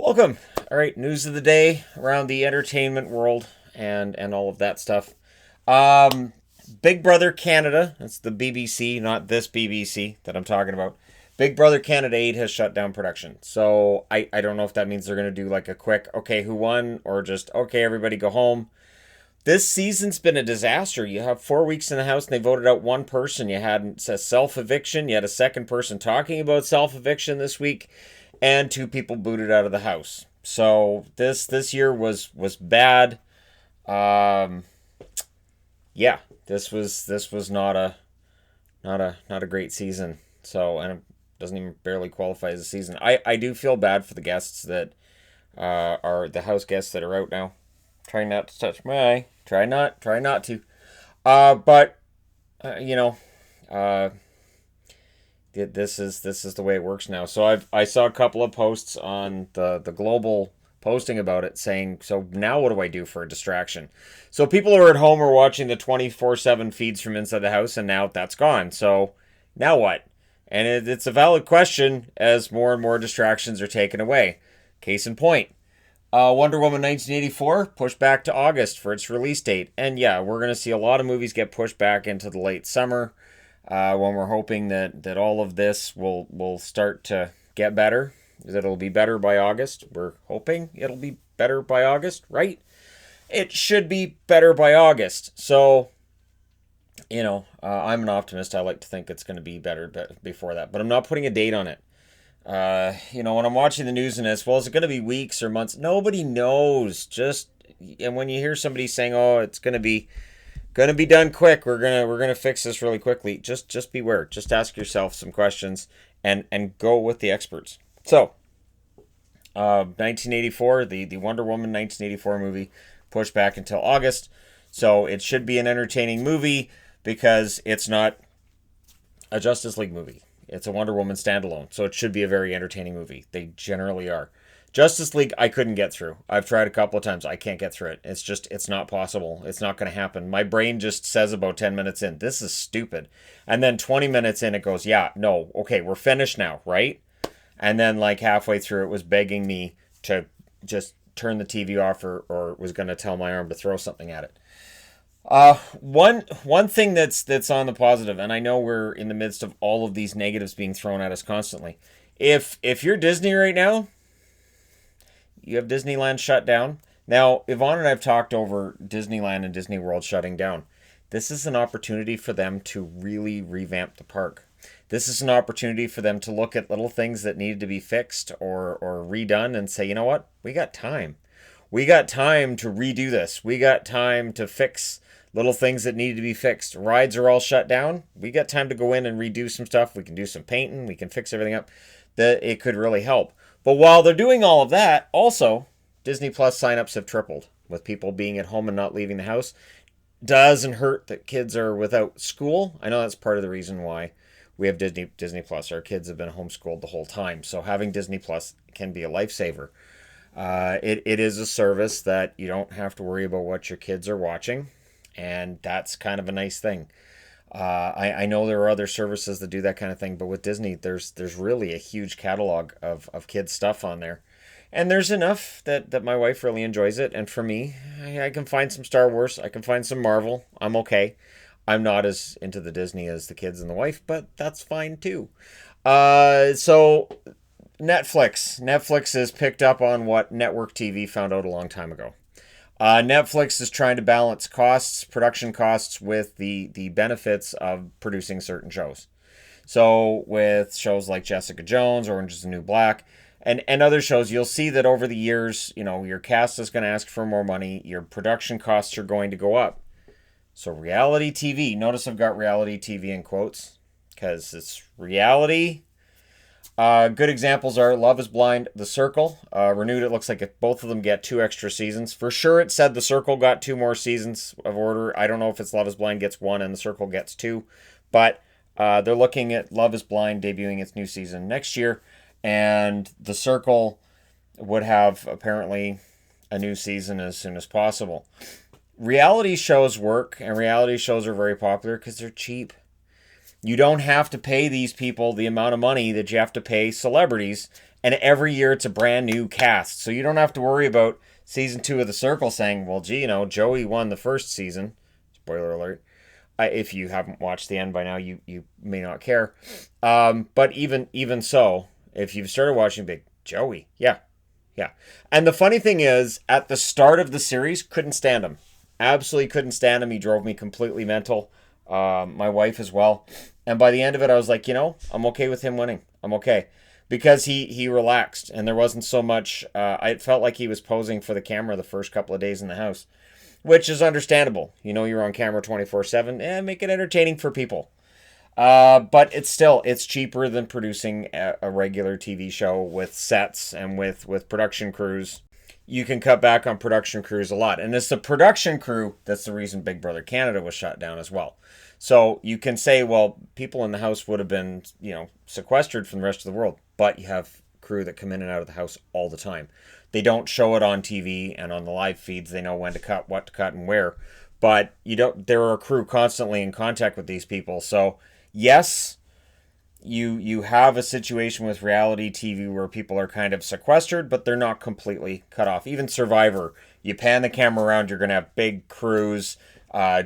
Welcome. All right, news of the day around the entertainment world and all of that stuff. Um, Big Brother Canada, that's the BBC, not this BBC that I'm talking about. Big Brother Canada 8 has shut down production. So I don't know if that means they're going to do like a quick, okay, who won, or just, okay, everybody go home. This season's been a disaster. You have 4 weeks in the house and they voted out one person. You had a self eviction. You had a second person talking about self eviction this week, and two people booted out of the house. So this year was bad. Um, yeah, this was not a great season. So, and it doesn't even barely qualify as a season. I do feel bad for the guests that are the house guests that are out now. Trying not to touch my eye. Try not to. But you know, uh, this is the way it works now. So I saw a couple of posts on the global posting about it saying, so now what do I do for a distraction? So people who are at home are watching the 24/7 feeds from inside the house, and now that's gone. So now what? And it's a valid question as more and more distractions are taken away. Case in point, Wonder Woman 1984 pushed back to August for its release date. And yeah, we're going to see a lot of movies get pushed back into the late summer when we're hoping that all of this will start to get better, that it'll be better by August. We're hoping it'll be better by August, right? It should be better by August. So, I'm an optimist. I like to think it's going to be better before that, but I'm not putting a date on it. When I'm watching the news and this, well, is it going to be weeks or months? Nobody knows. And when you hear somebody saying, "Oh, it's going to be done quick. We're gonna fix this really quickly." Just beware. Just ask yourself some questions and go with the experts. So, 1984, the Wonder Woman 1984 movie pushed back until August. So it should be an entertaining movie because it's not a Justice League movie. It's a Wonder Woman standalone, so it should be a very entertaining movie. They generally are. Justice League, I couldn't get through. I've tried a couple of times. I can't get through it. It's not possible. It's not going to happen. My brain just says about 10 minutes in, this is stupid. And then 20 minutes in, it goes, yeah, no, okay, we're finished now, right? And then, like, halfway through, it was begging me to just turn the TV off or was going to tell my arm to throw something at it. One thing that's on the positive, and I know we're in the midst of all of these negatives being thrown at us constantly. If you're Disney right now, you have Disneyland shut down. Now, Yvonne and I have talked over Disneyland and Disney World shutting down. This is an opportunity for them to really revamp the park. This is an opportunity for them to look at little things that needed to be fixed or redone and say, you know what? We got time. We got time to redo this. We got time to fix little things that needed to be fixed. Rides are all shut down. We got time to go in and redo some stuff. We can do some painting. We can fix everything up. That it could really help. But while they're doing all of that, also Disney Plus signups have tripled with people being at home and not leaving the house. Doesn't hurt that kids are without school. I know that's part of the reason why we have Disney Plus. Our kids have been homeschooled the whole time, so having Disney Plus can be a lifesaver. It is a service that you don't have to worry about what your kids are watching, and that's kind of a nice thing. I know there are other services that do that kind of thing, but with Disney, there's really a huge catalog of kids stuff on there, and there's enough that my wife really enjoys it, and for me, I can find some Star Wars, I can find some Marvel. I'm okay. I'm not as into the Disney as the kids and the wife, but that's fine too. So Netflix has picked up on what network TV found out a long time ago. Netflix is trying to balance costs, production costs, with the benefits of producing certain shows. So with shows like Jessica Jones, Orange is the New Black, and other shows, you'll see that over the years, your cast is going to ask for more money. Your production costs are going to go up. So reality TV, notice I've got reality TV in quotes because it's reality. Good examples are Love is Blind, The Circle. Renewed, it looks like if both of them get 2 extra seasons. For sure, it said The Circle got 2 more seasons of order. I don't know if it's Love is Blind gets 1 and The Circle gets 2. But they're looking at Love is Blind debuting its new season next year. And The Circle would have apparently a new season as soon as possible. Reality shows work, and reality shows are very popular because they're cheap. You don't have to pay these people the amount of money that you have to pay celebrities, and every year it's a brand new cast. So you don't have to worry about season 2 of The Circle saying, well, gee, Joey won the first season. Spoiler alert. If you haven't watched the end by now, you may not care. But even so, if you've started watching Big Joey, yeah, yeah. And the funny thing is, at the start of the series, couldn't stand him. Absolutely couldn't stand him. He drove me completely mental. My wife as well. And by the end of it, I was like, I'm okay with him winning. I'm okay. Because he relaxed, and there wasn't so much. I felt like he was posing for the camera the first couple of days in the house, which is understandable. You're on camera 24/7. Make it entertaining for people. But it's cheaper than producing a regular TV show with sets and with production crews. You can cut back on production crews a lot. And it's the production crew that's the reason Big Brother Canada was shut down as well. So you can say, well, people in the house would have been, sequestered from the rest of the world. But you have crew that come in and out of the house all the time. They don't show it on TV and on the live feeds. They know when to cut, what to cut, and where. But there are a crew constantly in contact with these people. So yes, you have a situation with reality TV where people are kind of sequestered, but they're not completely cut off. Even Survivor, you pan the camera around, you're going to have big crews.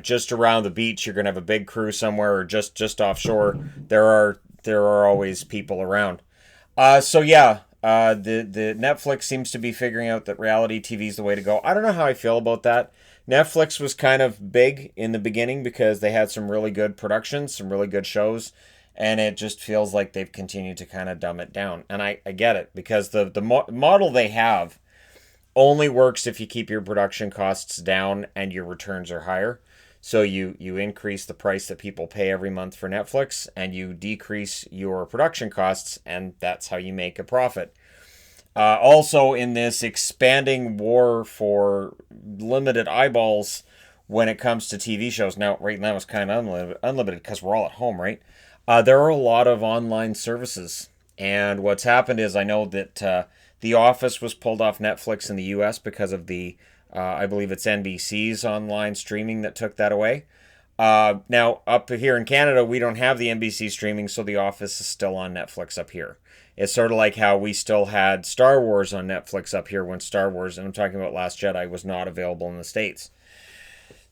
Just around the beach, you're going to have a big crew somewhere, or just offshore. There are always people around. So yeah, the Netflix seems to be figuring out that reality TV is the way to go. I don't know how I feel about that. Netflix was kind of big in the beginning because they had some really good productions, some really good shows, and it just feels like they've continued to kind of dumb it down. And I get it, because the model they have only works if you keep your production costs down and your returns are higher. So you increase the price that people pay every month for Netflix, and you decrease your production costs, and that's how you make a profit. Also, in this expanding war for limited eyeballs when it comes to TV shows, now right now it's kind of unlimited because we're all at home, right? There are a lot of online services, and what's happened is, I know that The Office was pulled off Netflix in the U.S. because of the, I believe it's NBC's online streaming that took that away. Now, up here in Canada, we don't have the NBC streaming, so The Office is still on Netflix up here. It's sort of like how we still had Star Wars on Netflix up here when Star Wars, and I'm talking about Last Jedi, was not available in the States.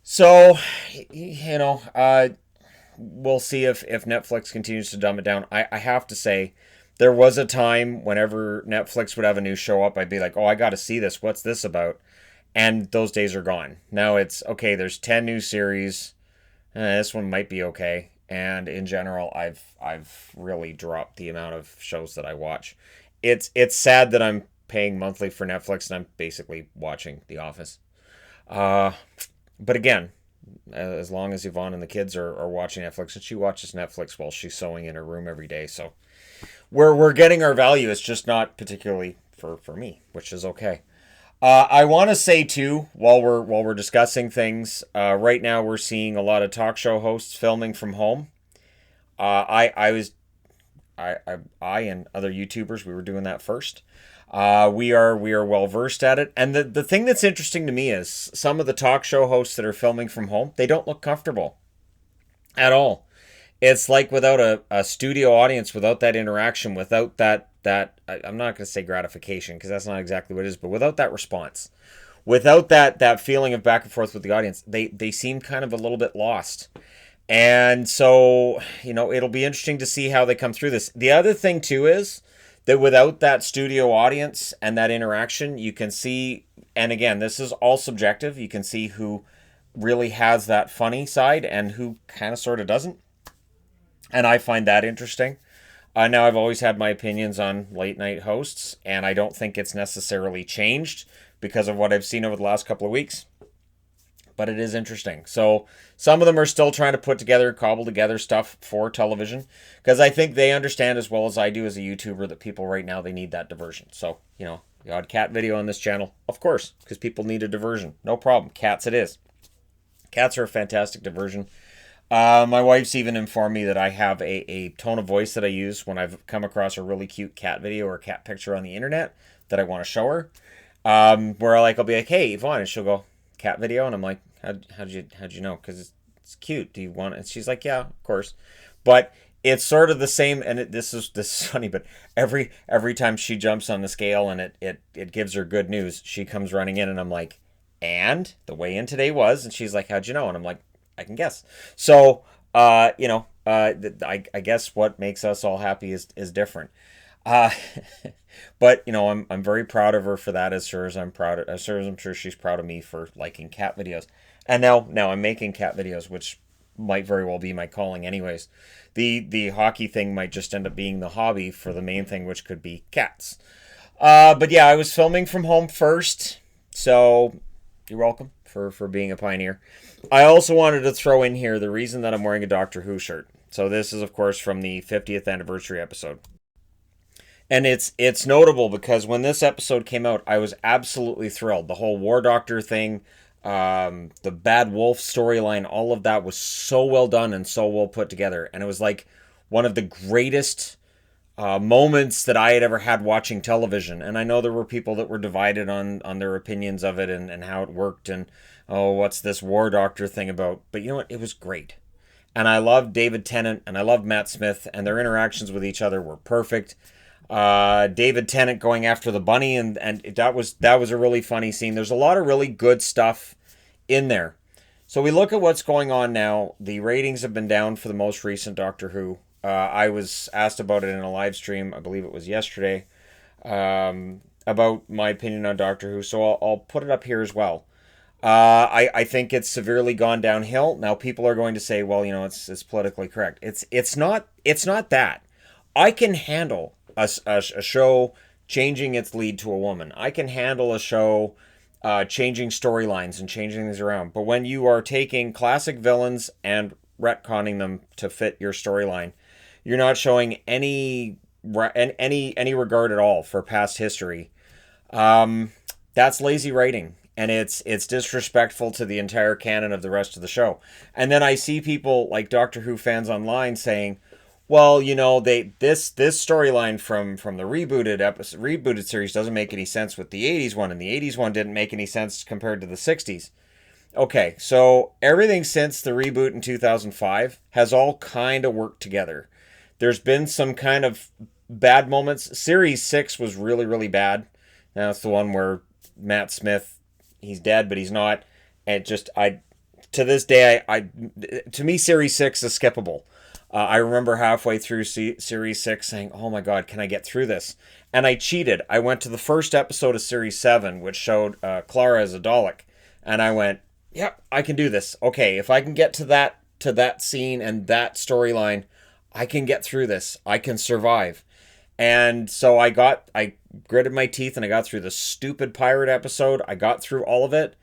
So, we'll see if Netflix continues to dumb it down. I have to say, there was a time whenever Netflix would have a new show up, I'd be like, oh, I got to see this. What's this about? And those days are gone. Now it's, okay, there's 10 new series. This one might be okay. And in general, I've really dropped the amount of shows that I watch. It's sad that I'm paying monthly for Netflix and I'm basically watching The Office. But again, as long as Yvonne and the kids are watching Netflix, and she watches Netflix while she's sewing in her room every day, so we're getting our value. It's just not particularly for me, which is okay. I want to say too, while we're discussing things, right now we're seeing a lot of talk show hosts filming from home. I and other YouTubers, we were doing that first. We are well versed at it, and the thing that's interesting to me is some of the talk show hosts that are filming from home, they don't look comfortable at all. It's like without a studio audience, without that interaction, without that I'm not going to say gratification because that's not exactly what it is, but without that response, without that feeling of back and forth with the audience, they seem kind of a little bit lost. And so, it'll be interesting to see how they come through this. The other thing too is that without that studio audience and that interaction, you can see, and again, this is all subjective, you can see who really has that funny side and who kind of sort of doesn't. And I find that interesting. Now, I've always had my opinions on late night hosts, and I don't think it's necessarily changed because of what I've seen over the last couple of weeks. But it is interesting. So some of them are still trying to cobble together stuff for television, because I think they understand as well as I do as a YouTuber that people right now, they need that diversion. So, the odd cat video on this channel, of course, because people need a diversion. No problem. Cats it is. Cats are a fantastic diversion. My wife's even informed me that I have a tone of voice that I use when I've come across a really cute cat video or a cat picture on the internet that I want to show her. Where I'll be like, hey, Yvonne, and she'll go, cat video? And I'm like, how'd you know? Because it's cute. Do you want it? And she's like, yeah, of course. But it's sort of the same, and this is funny, but every time she jumps on the scale and it gives her good news, she comes running in, and I'm like, and the weigh in today was, and she's like, how'd you know? And I'm like, I can guess. So, I guess what makes us all happy is different. Uh, but I'm very proud of her for that. As sure as I'm sure she's proud of me for liking cat videos. And now I'm making cat videos, which might very well be my calling, anyways. The hockey thing might just end up being the hobby for the main thing, which could be cats. But yeah, I was filming from home first, so you're welcome for being a pioneer. I also wanted to throw in here the reason that I'm wearing a Doctor Who shirt. So this is, of course, from the 50th anniversary episode. And it's notable because when this episode came out, I was absolutely thrilled. The whole War Doctor thing, the Bad Wolf storyline, all of that was so well done and so well put together. And it was like one of the greatest moments that I had ever had watching television. And I know there were people that were divided on their opinions of it and how it worked. And, oh, what's this War Doctor thing about? But you know what? It was great. And I loved David Tennant and I loved Matt Smith, and their interactions with each other were perfect. David Tennant going after the bunny, and that was a really funny scene. There's a lot of really good stuff in there. So we look at what's going on now. The ratings have been down for the most recent Doctor Who. I was asked about it in a live stream, I believe it was yesterday, about my opinion on Doctor Who. So I'll put it up here as well. I think it's severely gone downhill. Now people are going to say, well, it's politically correct. It's not that. I can handle a show changing its lead to a woman. I can handle a show changing storylines and changing things around. But when you are taking classic villains and retconning them to fit your storyline, you're not showing any regard at all for past history. That's lazy writing. And it's disrespectful to the entire canon of the rest of the show. And then I see people like Doctor Who fans online saying, well, this storyline from the rebooted series doesn't make any sense with the 80s one, and the 80s one didn't make any sense compared to the 60s. Okay, so everything since the reboot in 2005 has all kind of worked together. There's been some kind of bad moments. Series 6 was really, really bad. Now it's the one where Matt Smith, he's dead, but he's not. And to this day, to me, Series 6 is skippable. I remember halfway through Series 6 saying, oh my God, can I get through this? And I cheated. I went to the first episode of Series 7, which showed Clara as a Dalek. And I went, yep, I can do this. Okay, if I can get to that scene and that storyline, I can get through this. I can survive. And so I gritted my teeth and I got through the stupid pirate episode. I got through all of it,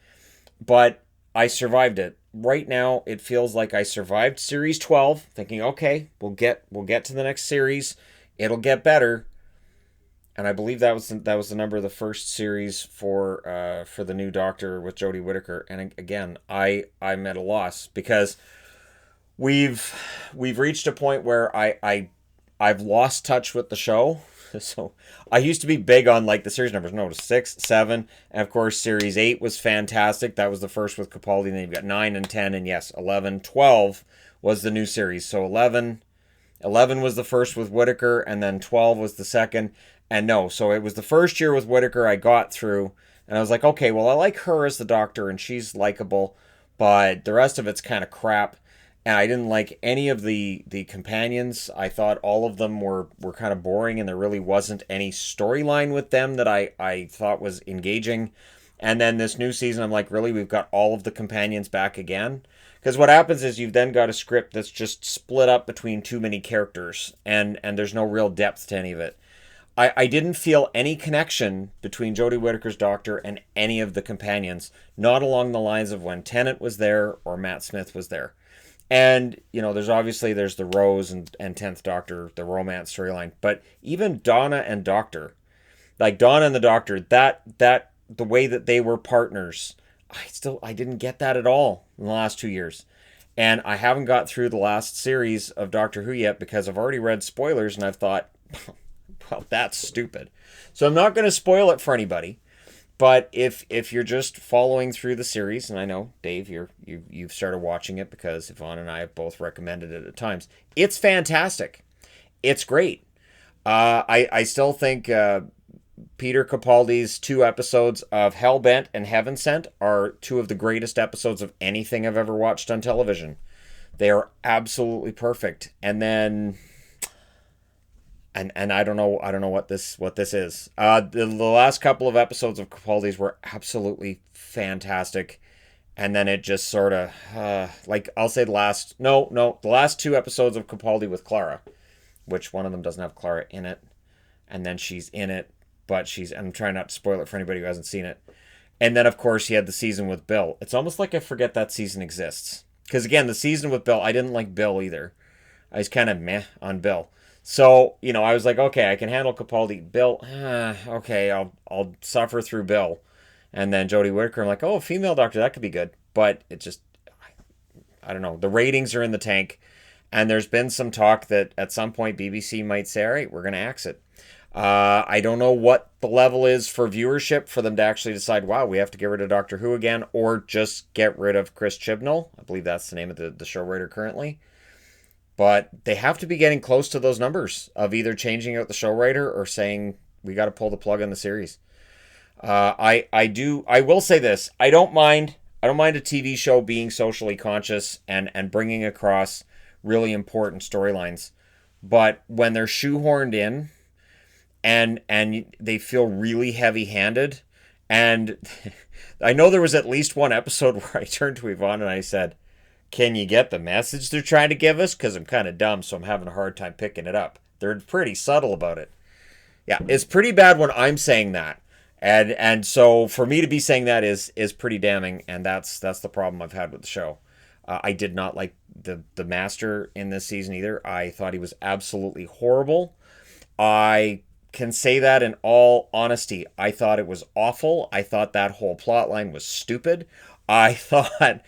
but I survived it. Right now, it feels like I survived Series 12, thinking, okay, we'll get to the next series. It'll get better. And I believe that was the number of the first series for the new Doctor with Jodie Whittaker. And again, I'm at a loss because we've reached a point where I've lost touch with the show. So I used to be big on like the series numbers. No, it was 6, 7, and of course Series 8 was fantastic. That was the first with Capaldi. And then you've got 9 and 10, and yes, 11, 12 was the new series. So 11 was the first with Whittaker, and then 12 was the second. And no, so it was the first year with Whittaker I got through, and I was like, okay, well I like her as the Doctor, and she's likable, but the rest of it's kind of crap. And I didn't like any of the companions. I thought all of them were kind of boring, and there really wasn't any storyline with them that I thought was engaging. And then this new season, I'm like, really? We've got all of the companions back again? Because what happens is you've then got a script that's just split up between too many characters, and there's no real depth to any of it. I didn't feel any connection between Jodie Whittaker's Doctor and any of the companions, not along the lines of when Tennant was there or Matt Smith was there. And, there's the Rose and 10th Doctor, the romance storyline. But even Donna and Doctor, like Donna and the Doctor, that the way that they were partners, I didn't get that at all in the last 2 years. And I haven't got through the last series of Doctor Who yet because I've already read spoilers and I've thought, well, that's stupid. So I'm not going to spoil it for anybody. But if you're just following through the series, and I know Dave, you've started watching it because Yvonne and I have both recommended it at times. It's fantastic. It's great. I still think Peter Capaldi's 2 episodes of Hellbent and Heaven Sent are 2 of the greatest episodes of anything I've ever watched on television. They are absolutely perfect. And then and I don't know what this is. The last couple of episodes of Capaldi's were absolutely fantastic. And then it just sort of like I'll say the last 2 episodes of Capaldi with Clara, which one of them doesn't have Clara in it, and then she's in it, but I'm trying not to spoil it for anybody who hasn't seen it. And then of course he had the season with Bill. It's almost like I forget that season exists. Because again, the season with Bill, I didn't like Bill either. I was kind of meh on Bill. So, I was like, okay, I can handle Capaldi. Bill, okay, I'll suffer through Bill. And then Jodie Whittaker, I'm like, oh, female doctor, that could be good. But it just, I don't know. The ratings are in the tank. And there's been some talk that at some point BBC might say, all right, we're going to axe it. I don't know what the level is for viewership for them to actually decide, wow, we have to get rid of Doctor Who again, or just get rid of Chris Chibnall. I believe that's the name of the show writer currently. But they have to be getting close to those numbers of either changing out the show writer or saying we got to pull the plug on the series. I will say this. I don't mind a TV show being socially conscious and bringing across really important storylines. But when they're shoehorned in and they feel really heavy-handed, and I know there was at least one episode where I turned to Yvonne and I said, can you get the message they're trying to give us? Because I'm kind of dumb, so I'm having a hard time picking it up. They're pretty subtle about it. Yeah, it's pretty bad when I'm saying that. And so for me to be saying that is pretty damning, and that's the problem I've had with the show. I did not like the Master in this season either. I thought he was absolutely horrible. I can say that in all honesty. I thought it was awful. I thought that whole plot line was stupid. I thought,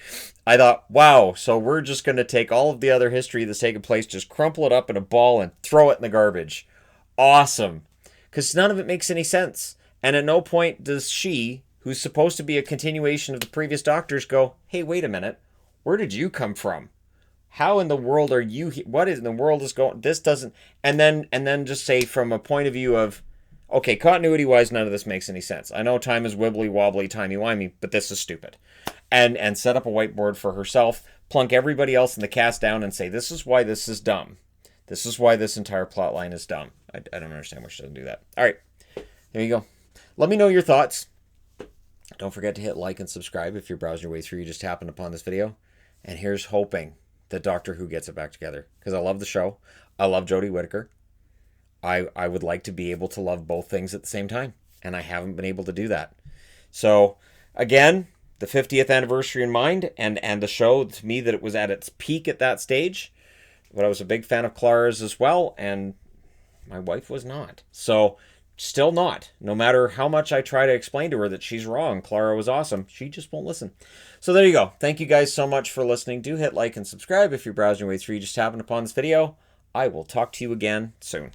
wow, so we're just going to take all of the other history that's taken place, just crumple it up in a ball and throw it in the garbage. Awesome. Because none of it makes any sense. And at no point does she, who's supposed to be a continuation of the previous Doctors, go, hey, wait a minute. Where did you come from? How in the world are you here? What in the world is going? This doesn't. And then just say from a point of view of, okay, continuity-wise, none of this makes any sense. I know time is wibbly-wobbly, timey-wimey, but this is stupid. And set up a whiteboard for herself, plunk everybody else in the cast down and say, this is why this is dumb. This is why this entire plot line is dumb. I don't understand why she doesn't do that. All right, there you go. Let me know your thoughts. Don't forget to hit like and subscribe if you're browsing your way through. You just happened upon this video. And here's hoping that Doctor Who gets it back together. Because I love the show. I love Jodie Whittaker. I would like to be able to love both things at the same time. And I haven't been able to do that. So, again, the 50th anniversary in mind. And the show, to me, that it was at its peak at that stage. But I was a big fan of Clara's as well. And my wife was not. So, still not. No matter how much I try to explain to her that she's wrong, Clara was awesome, she just won't listen. So there you go. Thank you guys so much for listening. Do hit like and subscribe if you're browsing your way through. You just happened upon this video. I will talk to you again soon.